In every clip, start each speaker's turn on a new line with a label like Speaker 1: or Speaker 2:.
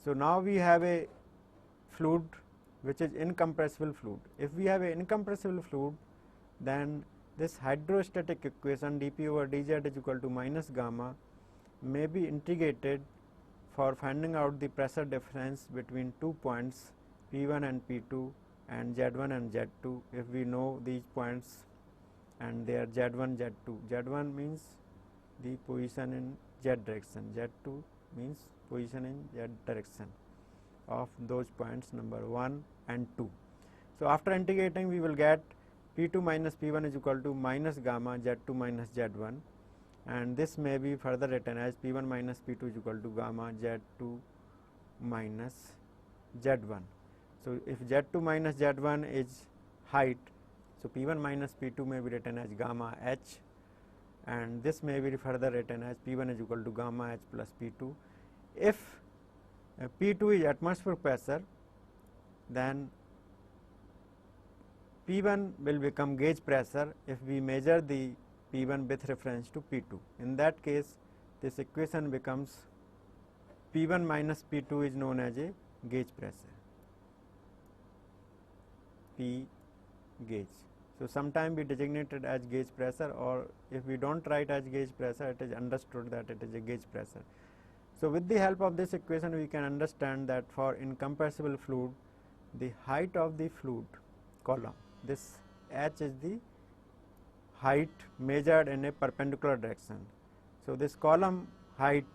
Speaker 1: So, now we have a fluid which is incompressible fluid. If we have a incompressible fluid, then this hydrostatic equation dP over dz is equal to minus gamma may be integrated for finding out the pressure difference between 2 points P1 and P2 and Z1 and Z2 if we know these points and their Z1, Z2. Z1 means the position in Z direction, Z2 means position in Z direction of those points number 1 and 2. So, after integrating we will get P2 minus P1 is equal to minus gamma Z2 minus Z1, and this may be further written as P1 minus P2 is equal to gamma Z2 minus Z1. So, if Z2 minus Z1 is height, so P1 minus P2 may be written as gamma h, and this may be further written as P1 is equal to gamma h plus P2. If P2 is atmospheric pressure, then P1 will become gauge pressure if we measure the P1 with reference to P2. In that case, this equation becomes P1 minus P2 is known as a gauge pressure, P gauge. So, sometime we designated as gauge pressure, or if we do not write as gauge pressure, it is understood that it is a gauge pressure. So, with the help of this equation we can understand that for incompressible fluid, the height of the fluid column, this h is the height measured in a perpendicular direction. So, this column height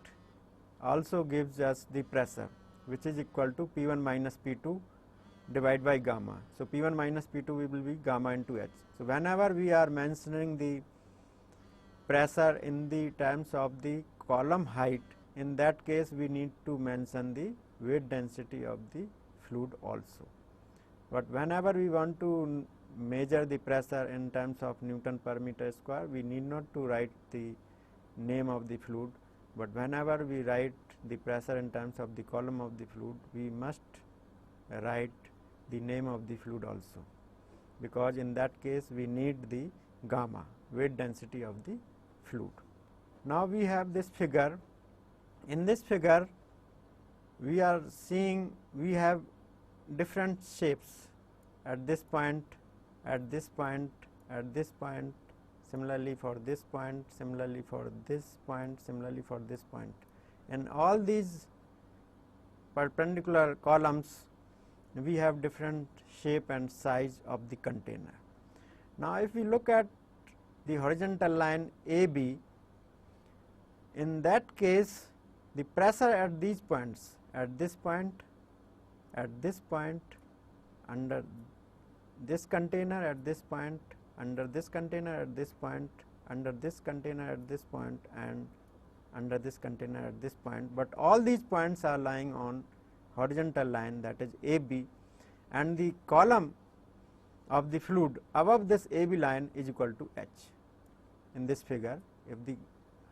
Speaker 1: also gives us the pressure, which is equal to P1 minus P2 divided by gamma. So, P1 minus P2 will be gamma into h. So, whenever we are mentioning the pressure in the terms of the column height, in that case we need to mention the weight density of the fluid also. But whenever we want to measure the pressure in terms of Newton per meter square, we need not to write the name of the fluid, but whenever we write the pressure in terms of the column of the fluid, we must write the name of the fluid also, because in that case we need the gamma, weight density of the fluid. Now, we have this figure. In this figure we are seeing we have different shapes at this point, at this point, at this point, similarly for this point, similarly for this point, similarly for this point. In all these perpendicular columns we have different shape and size of the container. Now, if we look at the horizontal line AB, in that case the pressure at these points, at this point, at this point, under this container at this point, under this container at this point, under this container at this point, and under this container at this point, but all these points are lying on horizontal line, that is AB, and the column of the fluid above this AB line is equal to h. In this figure, if the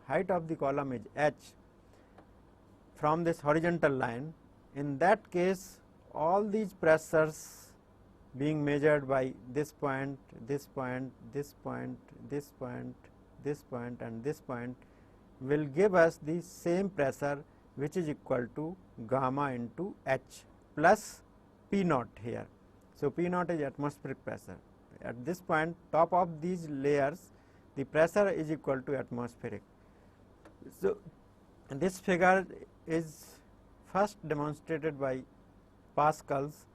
Speaker 1: height of the column is h from this horizontal line, in that case all these pressures being measured by this point, this point, this point, this point, this point and this point will give us the same pressure, which is equal to gamma into h plus P naught here. So, P naught is atmospheric pressure. At this point, top of these layers the pressure is equal to atmospheric. So, this figure is first demonstrated by Pascal's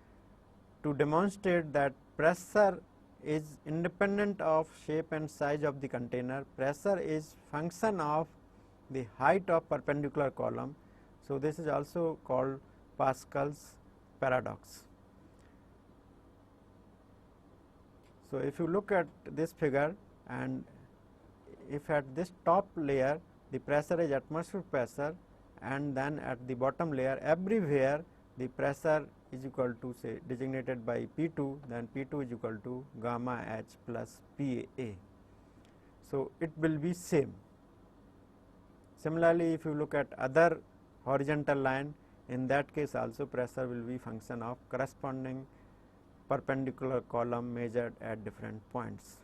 Speaker 1: to demonstrate that pressure is independent of shape and size of the container. Pressure is function of the height of perpendicular column. So, this is also called Pascal's paradox. So, if you look at this figure, and if at this top layer the pressure is atmospheric pressure, and then at the bottom layer everywhere the pressure is equal to, say, designated by P2, then P2 is equal to gamma h plus PA. So, it will be same. Similarly, if you look at other horizontal line, in that case also pressure will be function of corresponding perpendicular column measured at different points.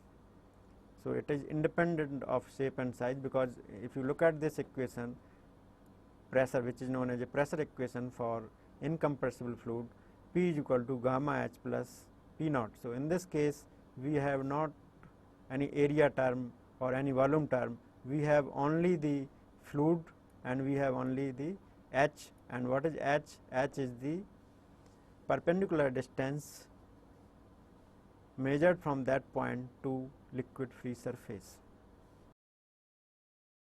Speaker 1: So, it is independent of shape and size, because if you look at this equation, pressure, which is known as a pressure equation for incompressible fluid, P is equal to gamma h plus P naught. So, in this case we have not any area term or any volume term, we have only the fluid and we have only the h. And what is h? H is the perpendicular distance measured from that point to liquid free surface.